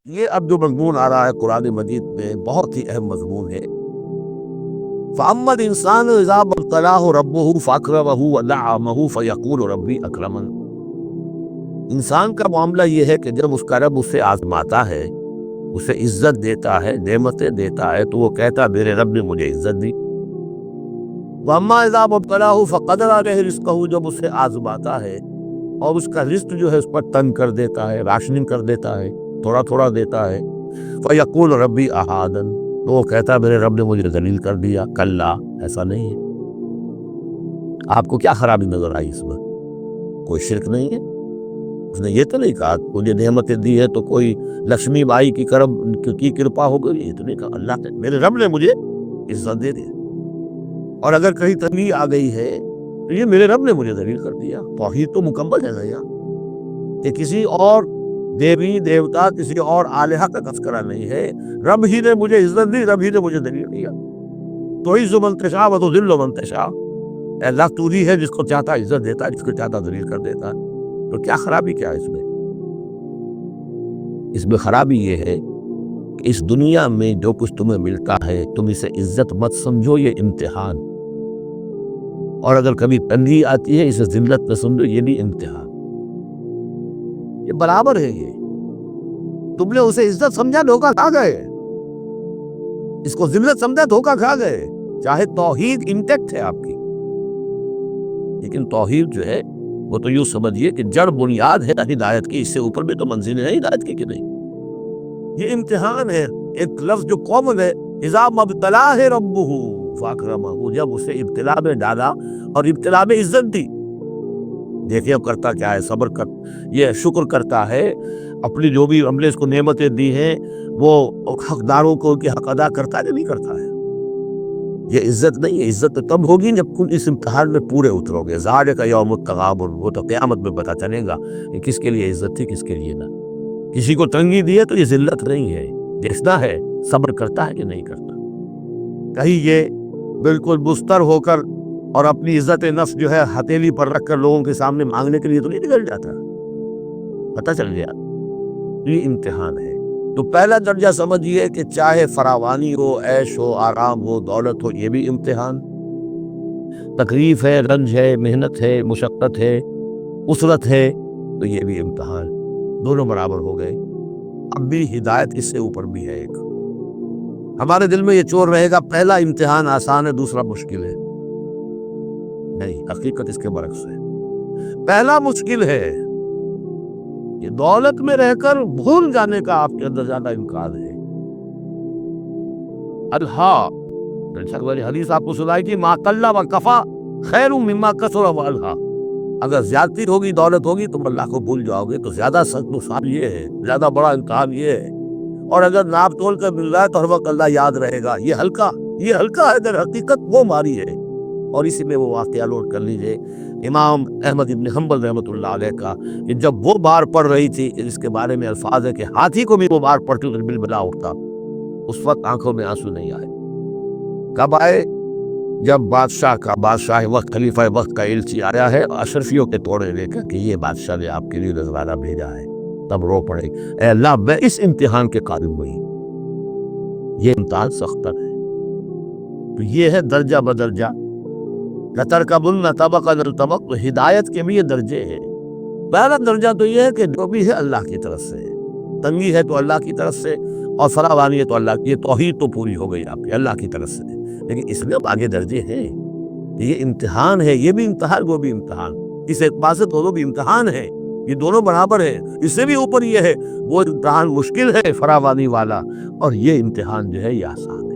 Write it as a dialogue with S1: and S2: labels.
S1: یہ اب جو مضمون آ رہا ہے قرآن مجید میں بہت ہی اہم مضمون ہے۔ فَأَمَّا الْإِنسَانُ إِذَا مَا ابْتَلَاهُ رَبُّهُ فَأَكْرَمَهُ وَنَعَّمَهُ فَيَقُولُ رَبِّي أَكْرَمَنِ۔ انسان کا معاملہ یہ ہے کہ جب اس کا رب اسے آزماتا ہے، اسے عزت دیتا ہے، نعمتیں دیتا ہے، تو وہ کہتا میرے رب نے مجھے عزت دی۔ وَأَمَّا إِذَا مَا ابْتَلَاهُ فَقَدَرَ عَلَيْهِ رِزْقَهُ، جب اسے آزماتا ہے اور اس کا رزق جو ہے اس پر تنگ کر دیتا ہے، راشننگ کر دیتا ہے، تھوڑا تھوڑا دیتا ہے، فَيَقُولُ رَبِّي أَهَانَنِ، تو وہ کہتا میرے رب نے مجھے ذلیل کر دیا۔ کلا، ایسا نہیں ہے۔ آپ کو کیا خرابی نظر آئی اس میں؟ کوئی شرک نہیں ہے۔ اس نے یہ تو نہیں کہا مجھے نعمتیں دی ہے تو کوئی لکشمی بائی کی کرپا ہو گئی، یہ تو نہیں کہا۔ اللہ نے، میرے رب نے مجھے عزت دے دی۔ اور اگر کہیں تنگی آ گئی ہے تو یہ میرے رب نے مجھے ذلیل کر دیا۔ توحید تو مکمل ہے نا یہاں، کہ کسی اور دیوی دیوتا، کسی اور الہہ کا تذکرہ نہیں ہے۔ رب ہی نے مجھے عزت دی، رب ہی نے مجھے ذلیل کیا۔ تُعِزُّ مَن تَشَاءُ وَتُذِلُّ مَن تَشَاءُ، اے اللہ تو ہی ہے جس کو چاہتا عزت دیتا ہے، جس کو چاہتا ذلیل کر دیتا ہے۔ تو کیا خرابی کیا ہے اس میں؟ اس میں خرابی یہ ہے کہ اس دنیا میں جو کچھ تمہیں ملتا ہے تم اسے عزت مت سمجھو، یہ امتحان۔ اور اگر کبھی تنگی آتی ہے اسے ذلت نہ سمجھو، یہ بھی امتحان۔ یہ برابر ہے۔ یہ تم نے اسے عزت سمجھا، دھوکہ کھا گئے۔ اس کو ذلت سمجھا، دھوکہ کھا گئے۔ چاہے توحید انٹیکٹ ہے آپ کی، لیکن توحید جو ہے وہ تو یوں سمجھیے کہ جڑ بنیاد ہے ہدایت کی، اس سے اوپر بھی تو منزل ہے ہدایت کی کہ نہیں؟ یہ امتحان ہے۔ ایک لفظ جو کامن ہے، اذا ما ابتلاہ ربہ فاکرمہ، جب اسے ابتلا میں ڈالا اور ابتلا میں عزت دی۔ دیکھیں اب کرتا کیا ہے، صبر کر، یہ شکر کرتا ہے، اپنی جو بھی ہم نے اس کو نعمتیں دی ہیں وہ حقداروں کو ان کے حق ادا کرتا ہے کہ نہیں کرتا ہے۔ یہ عزت نہیں ہے۔ عزت تب ہوگی جب تم اس امتحان میں پورے اترو گے۔ ذالک یوم التغابن، وہ تو قیامت میں پتہ چلے گا کہ کس کے لیے عزت تھی، کس کے لیے نہ۔ کسی کو تنگی دی ہے تو یہ ذلت نہیں ہے، دیکھنا ہے صبر کرتا ہے کہ نہیں کرتا۔ کہیں یہ بالکل مستر ہو کر اور اپنی عزت نفس جو ہے ہتھیلی پر رکھ کر لوگوں کے سامنے مانگنے کے لیے تو نہیں نکل جاتا، پتہ چل گیا یہ امتحان ہے۔ تو پہلا درجہ سمجھیے کہ چاہے فراوانی ہو، عیش ہو، آرام ہو، دولت ہو، یہ بھی امتحان۔ تکلیف ہے، رنج ہے، محنت ہے، مشقت ہے، اسرت ہے، تو یہ بھی امتحان۔ دونوں برابر ہو گئے۔ اب بھی ہدایت اس سے اوپر بھی ہے ایک۔ ہمارے دل میں یہ چور رہے گا پہلا امتحان آسان ہے، دوسرا مشکل ہے۔ نہیں، حقیقت اس کے برعکس ہے۔ پہلا مشکل ہے، یہ دولت میں رہ کر بھول جانے کا آپ کے اندر زیادہ امکان ہے۔ الہا، حدیث آپ کو سنائی تھی، ما قل و کفا خیر مما کثر و الہا۔ اگر زیادتی ہوگی، دولت ہوگی، تم اللہ کو بھول جاؤ گے، تو زیادہ سخت نقصان یہ ہے، زیادہ بڑا امتحان یہ ہے۔ اور اگر ناپ تول کر مل رہا ہے تو ہر وقت اللہ یاد رہے گا، یہ ہلکا ہے، در حقیقت وہ ماری ہے۔ اور اسی میں وہ واقعہ لوٹ کر لیجئے امام احمد ابن حنبل رحمۃ اللہ علیہ کا، کہ جب وہ بار پڑھ رہی تھی، اس کے بارے میں الفاظ ہے کہ ہاتھی کو بھی وہ بار پڑھتی تو بالبلا اٹھتا، اس وقت آنکھوں میں آنسو نہیں آئے۔ کب آئے؟ جب بادشاہ وقت، خلیفہ وقت کا ایلچی آیا ہے اشرفیوں کے توڑے لے کر کہ یہ بادشاہ نے آپ کے لیے نذرانہ بھیجا ہے، تب رو پڑے، اے اللہ میں اس امتحان کے قابل ہوئی، یہ امتحان سخت ہے۔ تو یہ ہے درجہ بدرجہ، لَتَرْكَبُنَّ طَبَقًا عَنْ طَبَقٍ، تو ہدایت کے بھی یہ درجے ہیں۔ پہلا درجہ تو یہ ہے کہ جو بھی ہے اللہ کی طرف سے، تنگی ہے تو اللہ کی طرف سے، اور فراوانی ہے تو اللہ کی، یہ توحید تو پوری ہو گئی آپ کی اللہ کی طرف سے۔ لیکن اس میں اب آگے درجے ہیں، یہ امتحان ہے، یہ بھی امتحان، وہ بھی امتحان۔ اس اعتبار سے دونوں بھی امتحان ہیں، یہ دونوں برابر ہیں۔ اس سے بھی اوپر یہ ہے، وہ امتحان مشکل ہے فراوانی والا، اور یہ امتحان جو ہے یہ آسان ہے۔